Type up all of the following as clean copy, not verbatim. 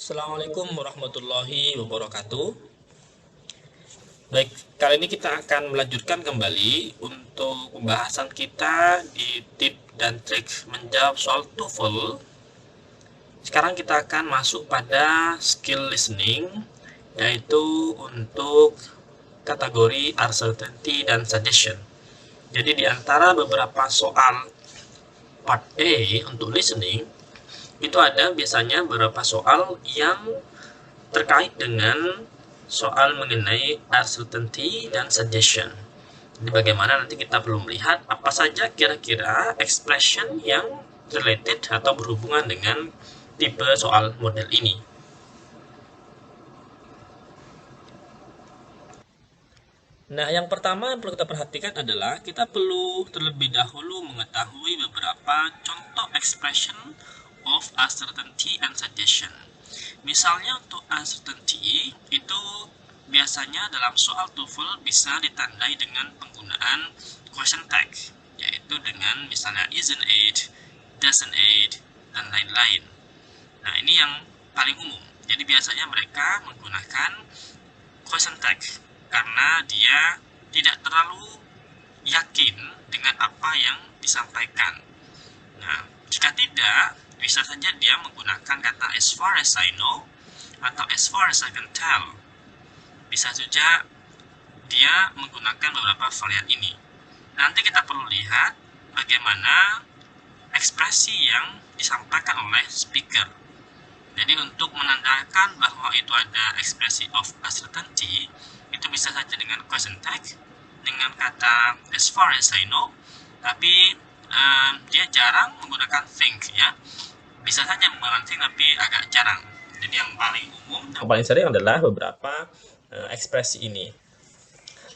Assalamualaikum warahmatullahi wabarakatuh. Baik, kali ini kita akan melanjutkan kembali untuk pembahasan kita di tips dan trik menjawab soal TOEFL. Sekarang kita akan masuk pada skill listening, yaitu untuk kategori uncertainty dan suggestion. Jadi di antara beberapa soal part A untuk listening, itu ada biasanya beberapa soal yang terkait dengan soal mengenai uncertainty dan suggestion. Jadi bagaimana nanti kita perlu melihat apa saja kira-kira expression yang related atau berhubungan dengan tipe soal model ini. Nah, yang pertama yang perlu kita perhatikan adalah kita perlu terlebih dahulu mengetahui beberapa contoh expression of uncertainty and suggestion. Misalnya untuk uncertainty itu biasanya dalam soal TOEFL bisa ditandai dengan penggunaan question tag, yaitu dengan misalnya isn't it, doesn't it, dan lain-lain. Nah, ini yang paling umum. Jadi biasanya mereka menggunakan question tag karena dia tidak terlalu yakin dengan apa yang disampaikan. Nah, jika tidak, bisa saja dia menggunakan kata as far as I know atau as far as I can tell. Bisa saja dia menggunakan beberapa varian ini. Nanti kita perlu lihat bagaimana ekspresi yang disampaikan oleh speaker. Jadi untuk menandakan bahwa itu ada ekspresi of uncertainty, itu bisa saja dengan question tag, dengan kata as far as I know, tapi dia jarang menggunakan think, ya. Bisa saja menggunakan think tapi agak jarang. Jadi yang paling umum dan paling sering adalah beberapa ekspresi ini.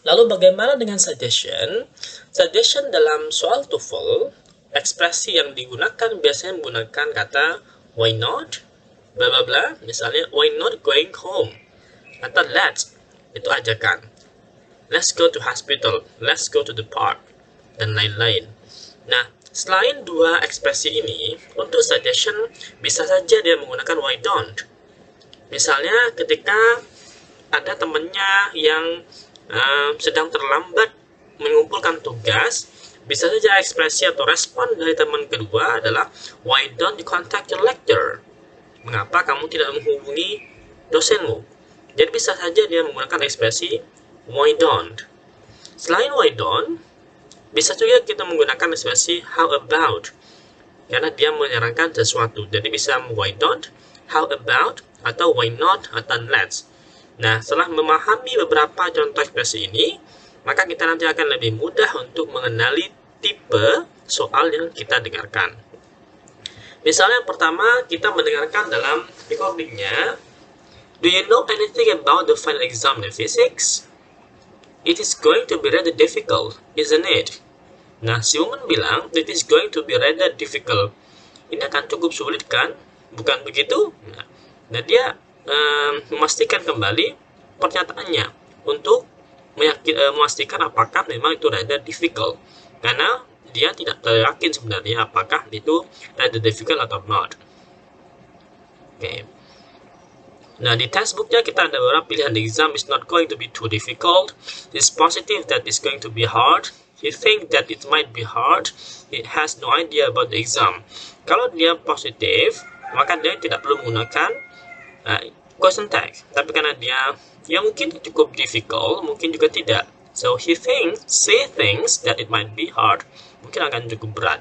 Lalu bagaimana dengan suggestion? Suggestion dalam soal TOEFL, ekspresi yang digunakan biasanya menggunakan kata why not, bla bla bla. Misalnya why not going home, atau let's, itu ajakan. Let's go to hospital, let's go to the park, dan lain-lain. Nah, selain dua ekspresi ini, untuk suggestion bisa saja dia menggunakan why don't. Misalnya ketika ada temannya yang sedang terlambat mengumpulkan tugas, bisa saja ekspresi atau respon dari teman kedua adalah why don't you contact your lecturer? Mengapa kamu tidak menghubungi dosenmu? Jadi bisa saja dia menggunakan ekspresi why don't. Selain why don't, bisa juga kita menggunakan ekspresi how about, karena dia menyarankan sesuatu. Jadi bisa why don't, how about, atau why not, atau let's. Nah, setelah memahami beberapa contoh ekspresi ini, maka kita nanti akan lebih mudah untuk mengenali tipe soal yang kita dengarkan. Misalnya yang pertama, kita mendengarkan dalam recordingnya, do you know anything about the final exam in physics? It is going to be rather difficult, isn't it? Nah, si woman bilang, it is going to be rather difficult. Ini akan cukup sulit kan? Bukan begitu? Nah dia memastikan kembali pernyataannya untuk memastikan apakah memang itu rather difficult. Karena dia tidak yakin sebenarnya apakah itu rather difficult atau not. Oke. Nah, di textbooknya kita ada beberapa pilihan. The exam is not going to be too difficult. It's positive that it's going to be hard. He think that it might be hard. It has no idea about the exam. Kalau dia positif, maka dia tidak perlu menggunakan question tag. Tapi karena dia mungkin cukup difficult, mungkin juga tidak. So he thinks that it might be hard. Mungkin akan cukup berat.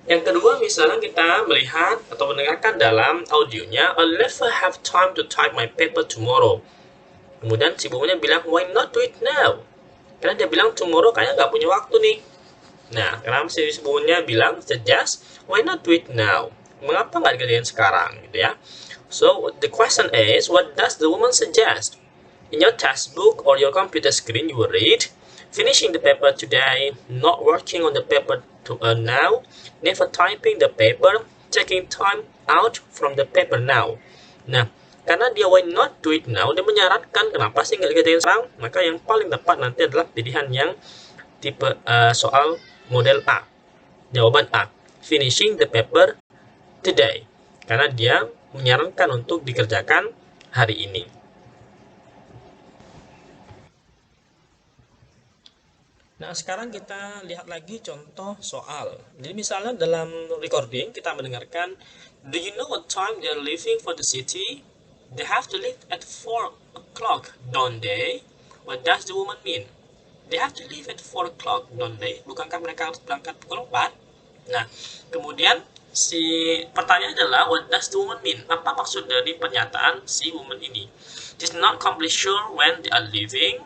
Yang kedua, misalnya kita melihat atau mendengarkan dalam audionya, I'll never have time to type my paper tomorrow. Kemudian si bukunya bilang, why not do it now? Karena dia bilang tomorrow kayaknya nggak punya waktu nih. Nah, karena si bukunya bilang suggest, why not do it now? Mengapa nggak dikerjain sekarang, gitu ya? So the question is, what does the woman suggest? In your textbook or your computer screen, you will read, finishing the paper today, not working on the paper now, never typing the paper, taking time out from the paper now. Nah, karena dia why not do it now, dia menyarankan kenapa sih nggak dikerjain sekarang, maka yang paling tepat nanti adalah pilihan yang tipe soal model A. Jawaban A, finishing the paper today. Karena dia menyarankan untuk dikerjakan hari ini. Nah, sekarang kita lihat lagi contoh soal. Jadi misalnya dalam recording kita mendengarkan, do you know what time they are leaving for the city? They have to leave at 4 o'clock, don't they? What does the woman mean? They have to leave at 4 o'clock, don't they? Bukankah mereka harus berangkat pukul 4? Nah, kemudian si pertanyaan adalah, what does the woman mean? Apa maksud dari pernyataan si woman ini? She's not completely sure when they are leaving.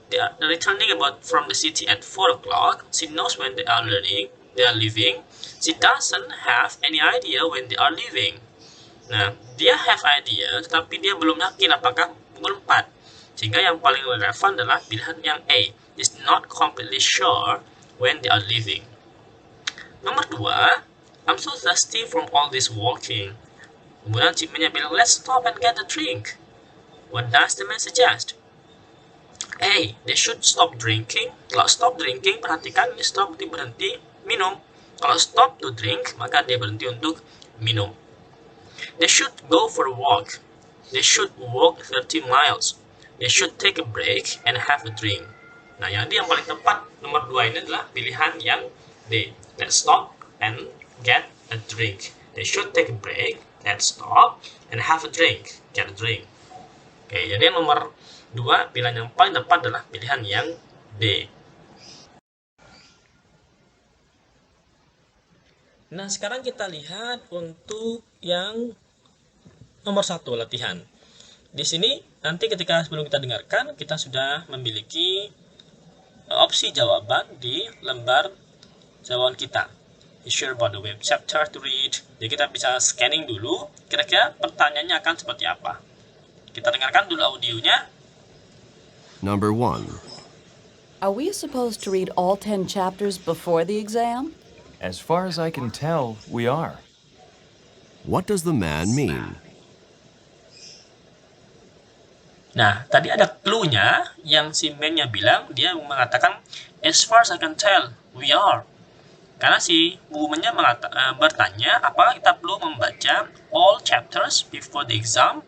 They are returning from the city at 4 o'clock. She knows when they are leaving. She doesn't have any idea when they are leaving. Nah, dia have idea, tetapi dia belum yakin apakah pukul 4. Sehingga yang paling relevan adalah pilihan yang A. Is not completely sure when they are leaving. Nomor 2, I'm so thirsty from all this walking. Kemudian si man bilang, let's stop and get a drink. What does the man suggest? A. They should stop drinking. Kalau stop drinking, perhatikan ini stop berhenti minum. Kalau stop to drink, maka dia berhenti untuk minum. They should go for a walk. They should walk 30 miles. They should take a break and have a drink. Nah, yang paling tepat nomor 2 ini adalah pilihan yang D. Let's stop and get a drink. They should take a break, let's stop and have a drink. Get a drink. Oke, jadi nomor 2, pilihan yang paling tepat adalah pilihan yang D. Nah, sekarang kita lihat untuk yang nomor 1 latihan. Di sini nanti ketika sebelum kita dengarkan, kita sudah memiliki opsi jawaban di lembar jawaban kita. Be sure about the web chapter to read. Jadi kita bisa scanning dulu, kira-kira pertanyaannya akan seperti apa. Kita dengarkan dulu audionya. Number 1. Are we supposed to read all 10 chapters before the exam? As far as I can tell, we are. What does the man mean? Nah, tadi ada clue-nya yang si man-nya bilang, dia mengatakan, as far as I can tell, we are. Karena si woman-nya bertanya, apakah kita perlu membaca all chapters before the exam?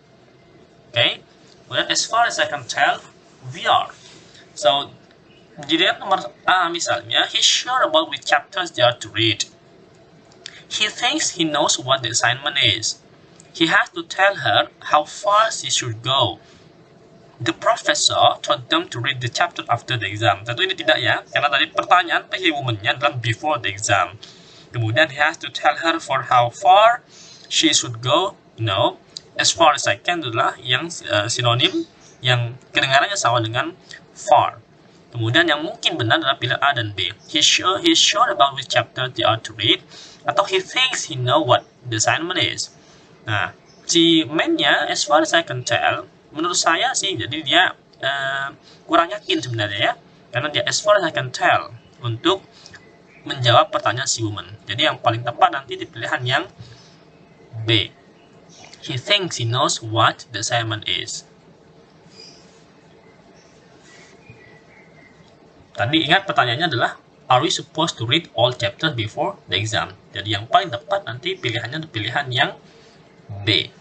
Okay. Kemudian, as far as I can tell, we are. So, dilihat nomor A misalnya, he's sure about which chapters they are to read. He thinks he knows what the assignment is. He has to tell her how far she should go. The professor told them to read the chapter after the exam. Tentu ini tidak ya, karena tadi pertanyaan bagi woman-nya adalah before the exam. Kemudian he has to tell her for how far she should go. No, as far as I can adalah yang sinonim yang kedengarannya sama dengan far. Kemudian yang mungkin benar adalah pilihan A dan B. He's sure about which chapter they are to read, atau he thinks he know what the assignment is. Nah, si man-nya as far as I can tell, menurut saya sih, jadi dia kurang yakin sebenarnya ya, karena dia as far as I can tell untuk menjawab pertanyaan si woman. Jadi yang paling tepat nanti di pilihan yang B. He thinks he knows what the assignment is. Tadi ingat pertanyaannya adalah, are we supposed to read all chapters before the exam? Jadi yang paling tepat nanti pilihannya pilihan yang B.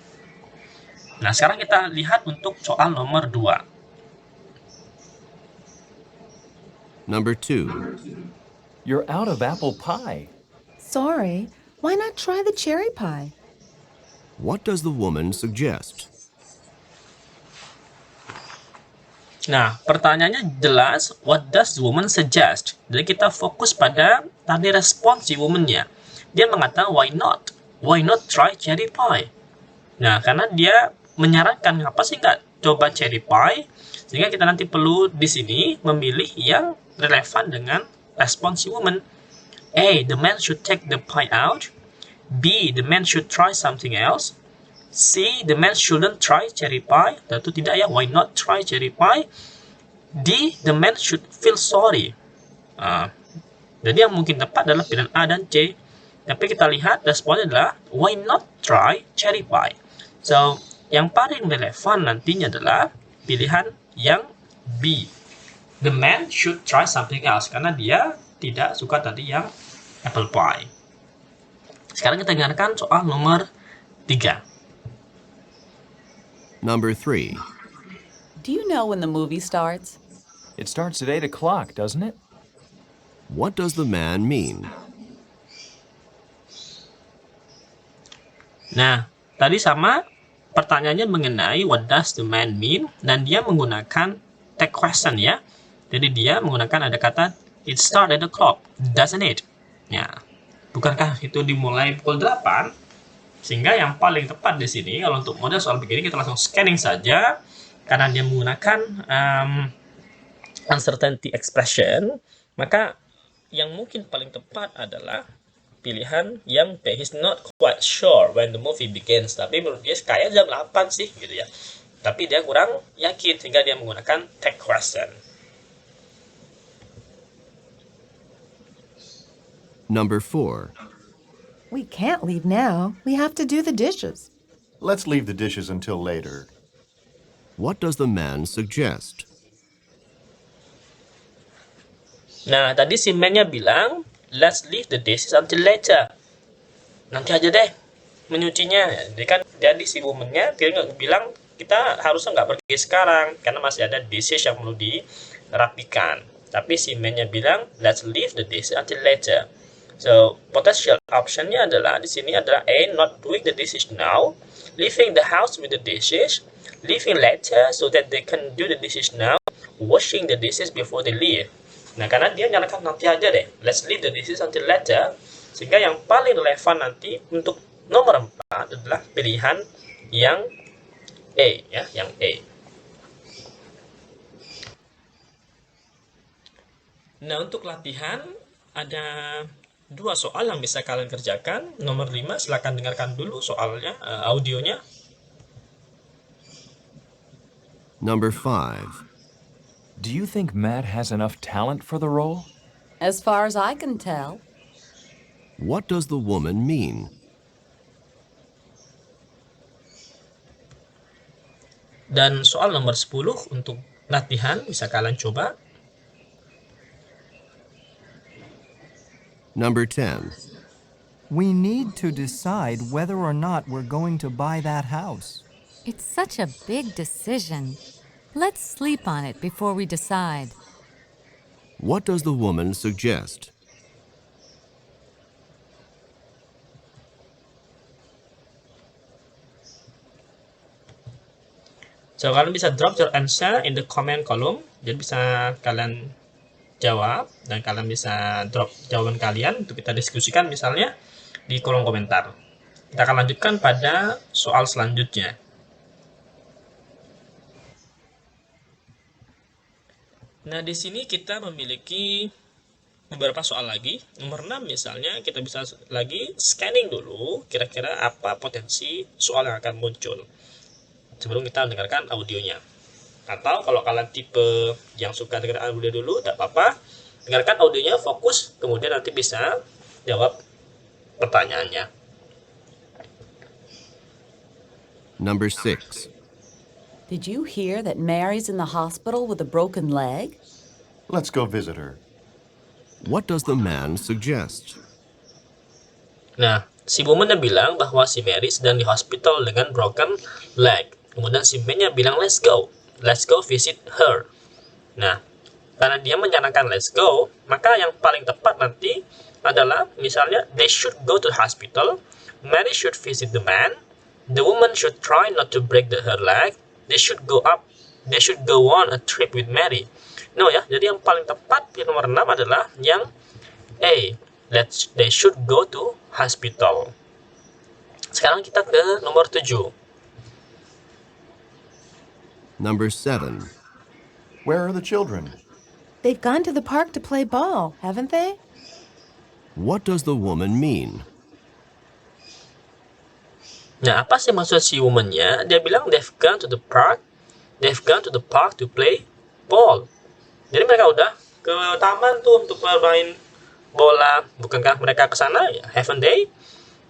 Nah, sekarang kita lihat untuk soal nomor 2. Number 2. You're out of apple pie. Sorry, why not try the cherry pie? What does the woman suggest? Nah, pertanyaannya jelas, what does the woman suggest? Jadi kita fokus pada tadi respons si woman-nya. Dia mengatakan, why not? Why not try cherry pie? Nah, karena dia menyarankan, apa sih nggak coba cherry pie? Sehingga kita nanti perlu di sini memilih yang relevan dengan respons si woman. A, the man should take the pie out. B, the man should try something else. C, the man shouldn't try cherry pie. Tentu tidak ya, why not try cherry pie? D, the man should feel sorry. Jadi yang mungkin tepat adalah pilihan A dan C. Tapi kita lihat responnya adalah why not try cherry pie. So, yang paling relevan nantinya adalah pilihan yang B. The man should try something else. Karena dia tidak suka tadi yang apple pie. Sekarang kita dengarkan soal nomor 3. Number 3. Do you know when the movie starts? It starts at 8 o'clock, doesn't it? What does the man mean? Nah, tadi sama pertanyaannya mengenai what does the man mean, dan dia menggunakan tag question ya. Jadi dia menggunakan ada kata it start at the clock, doesn't it? Ya, bukankah itu dimulai pukul 8? Sehingga yang paling tepat di sini kalau untuk model soal begini kita langsung scanning saja karena dia menggunakan uncertainty expression, maka yang mungkin paling tepat adalah pilihan yang B. He's not quite sure when the movie begins. Tapi menurut dia kayak jam 8 sih gitu ya. Tapi dia kurang yakin sehingga dia menggunakan tag question. Number 4. We can't leave now. We have to do the dishes. Let's leave the dishes until later. What does the man suggest? Nah, tadi si man-nya bilang, let's leave the dishes until later. Nanti aja deh menyucinya. Jadi kan jadi si woman-nya dia nggak bilang kita harusnya nggak pergi sekarang karena masih ada dishes yang perlu dirapikan. Tapi si man-nya bilang, let's leave the dishes until later. So, potential option-nya adalah di sini adalah A, not doing the dishes now, leaving the house with the dishes, leaving later so that they can do the dishes now, washing the dishes before they leave. Nah, karena dia nyalakan nanti aja deh. Let's leave the dishes until later. Sehingga yang paling relevan nanti untuk nomor 4 adalah pilihan yang A, ya, yang A. Nah, untuk latihan ada 2 soal yang bisa kalian kerjakan. Nomor 5, silakan dengarkan dulu soalnya, audionya. Number 5. Do you think Matt has enough talent for the role? As far as I can tell. What does the woman mean? Dan soal nomor 10 untuk latihan bisa kalian coba. Number 10. We need to decide whether or not we're going to buy that house. It's such a big decision. Let's sleep on it before we decide. What does the woman suggest? So, kalian bisa drop your answer in the comment column. Jadi bisa kalian jawab dan kalian bisa drop jawaban kalian untuk kita diskusikan misalnya di kolom komentar. Kita akan lanjutkan pada soal selanjutnya. Nah, di sini kita memiliki beberapa soal lagi. Nomor 6 misalnya, kita bisa lagi scanning dulu kira-kira apa potensi soal yang akan muncul sebelum kita mendengarkan audionya. Atau kalau kalian tipe yang suka dengar audio dulu, tak apa-apa. Dengarkan audionya, fokus, kemudian nanti bisa jawab pertanyaannya. Number 6. Did you hear that Mary's in the hospital with a broken leg? Let's go visit her. What does the man suggest? Nah, si woman-nya bilang bahwa si Mary sedang di hospital dengan broken leg. Kemudian si man-nya bilang, let's go visit her. Nah, karena dia menyarankan let's go, maka yang paling tepat nanti adalah misalnya they should go to the hospital, Mary should visit the man, the woman should try not to break her leg, they should go on a trip with Mary. No ya, jadi yang paling tepat di nomor 6 adalah yang A. They should go to hospital. Sekarang kita ke nomor 7. Number 7. Where are the children? They've gone to the park to play ball, haven't they? What does the woman mean? Nah, apa sih maksud si woman-nya? Dia bilang they've gone to the park to play ball. Jadi mereka udah ke taman tuh untuk bermain bola. Bukankah mereka ke sana? Ya, haven't they?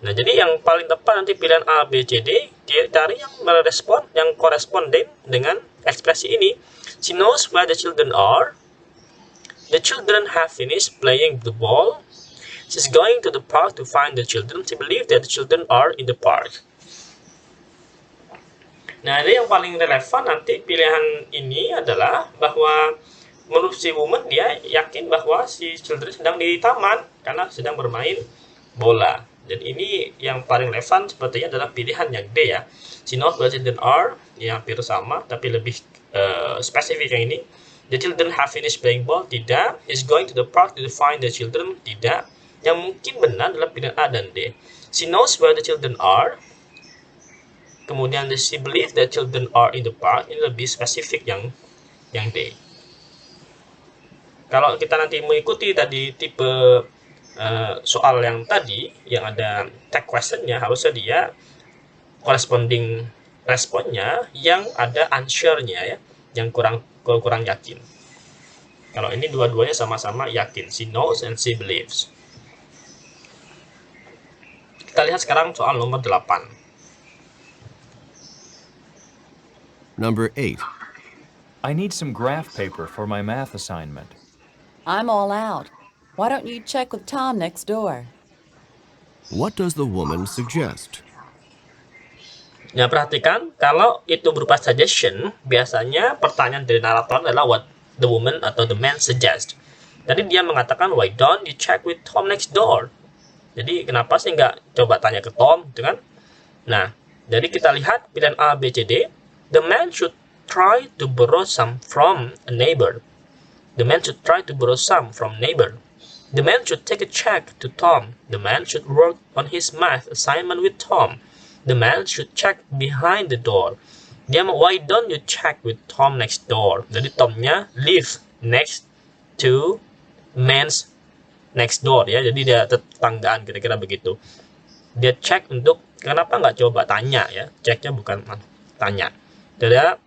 Nah, jadi yang paling tepat nanti pilihan A, B, C, D. Dia cari yang merespon, yang koresponden dengan ekspresi ini. She knows where the children are. The children have finished playing the ball. She's going to the park to find the children. She believes that the children are in the park. Nah, ini yang paling relevan nanti pilihan ini adalah bahwa menurut si woman dia yakin bahwa si children sedang di taman karena sedang bermain bola. Dan ini yang paling relevan sepertinya adalah pilihan yang D ya. She knows where children are, ya hampir sama tapi lebih spesifik yang ini. The children have finished playing ball, tidak. Is going to the park to find the children, tidak. Yang mungkin benar adalah pilihan A dan D. She knows where the children are. Kemudian she believes the children are in the park. Ini lebih spesifik yang D. Kalau kita nanti mengikuti tadi tipe soal yang tadi yang ada tag questionnya, harusnya dia corresponding responnya yang ada answer-nya ya, yang kurang yakin. Kalau ini dua-duanya sama-sama yakin, she knows and she believes. Kita lihat sekarang soal nomor 8. Number 8. I need some graph paper for my math assignment. I'm all out. Why don't you check with Tom next door? What does the woman suggest? Nah, perhatikan, kalau itu berupa suggestion, biasanya pertanyaan dari narator adalah what the woman atau the man suggest. Tadi dia mengatakan, why don't you check with Tom next door? Jadi, kenapa sih nggak coba tanya ke Tom, gitu kan? Nah, jadi kita lihat pilihan A, B, C, D. The man should try to borrow some from a neighbor. The man should try to borrow some from neighbor. The man should take a check to Tom. The man should work on his math assignment with Tom. The man should check behind the door. Dia mau, why don't you check with Tom next door? Jadi Tomnya live next to man's next door ya. Jadi dia tetanggaan kira-kira begitu. Dia cek untuk kenapa nggak coba tanya ya. Ceknya bukan tanya. Jadi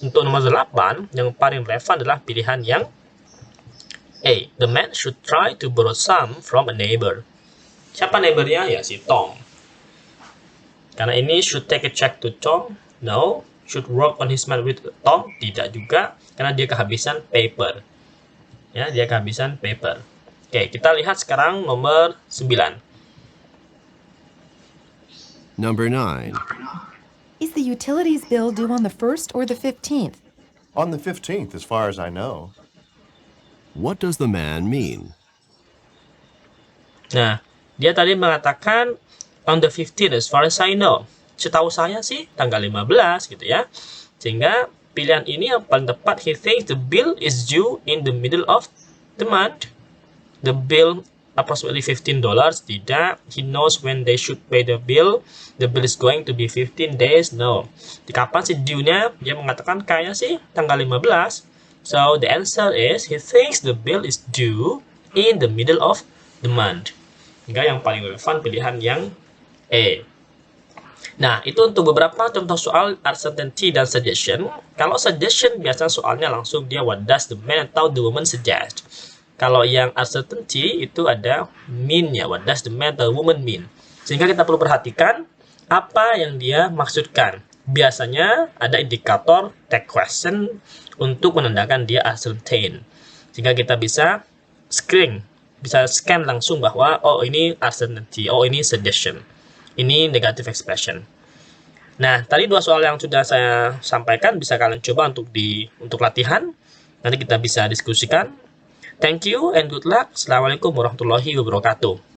untuk nomor 8 yang paling relevan adalah pilihan yang A. The man should try to borrow some from a neighbor. Siapa neighbornya? Ya si Tom. Karena ini should take a check to Tom, no. Should work on his math with Tom, tidak juga. Karena dia kehabisan paper. Ya, dia kehabisan paper. Oke, kita lihat sekarang nomor 9. Number 9. Is the utilities bill due on the 1st or the 15th? On the 15th, as far as I know. What does the man mean? Nah, dia tadi mengatakan on the 15th as far as I know. Setahu saya sih tanggal 15 gitu ya. Sehingga pilihan ini yang paling tepat, he thinks the bill is due in the middle of the month. The bill approximately $15, tidak. He knows when they should pay the bill. The bill is going to be 15 days, no. Di kapan sih due-nya? Dia mengatakan kayaknya sih tanggal 15. So the answer is he thinks the bill is due in the middle of the month. Hingga yang paling relevan pilihan yang E. Nah, itu untuk beberapa contoh soal uncertainty dan suggestion. Kalau suggestion biasanya soalnya langsung dia what does the man atau the woman suggest. Kalau yang uncertainty itu ada mean-nya, what does the man atau the woman mean. Sehingga kita perlu perhatikan apa yang dia maksudkan. Biasanya ada indikator tag question untuk menandakan dia uncertain. Sehingga kita bisa scan langsung bahwa oh ini uncertainty, oh ini suggestion. Ini negative expression. Nah, tadi dua soal yang sudah saya sampaikan bisa kalian coba untuk latihan. Nanti kita bisa diskusikan. Thank you and good luck. Assalamualaikum warahmatullahi wabarakatuh.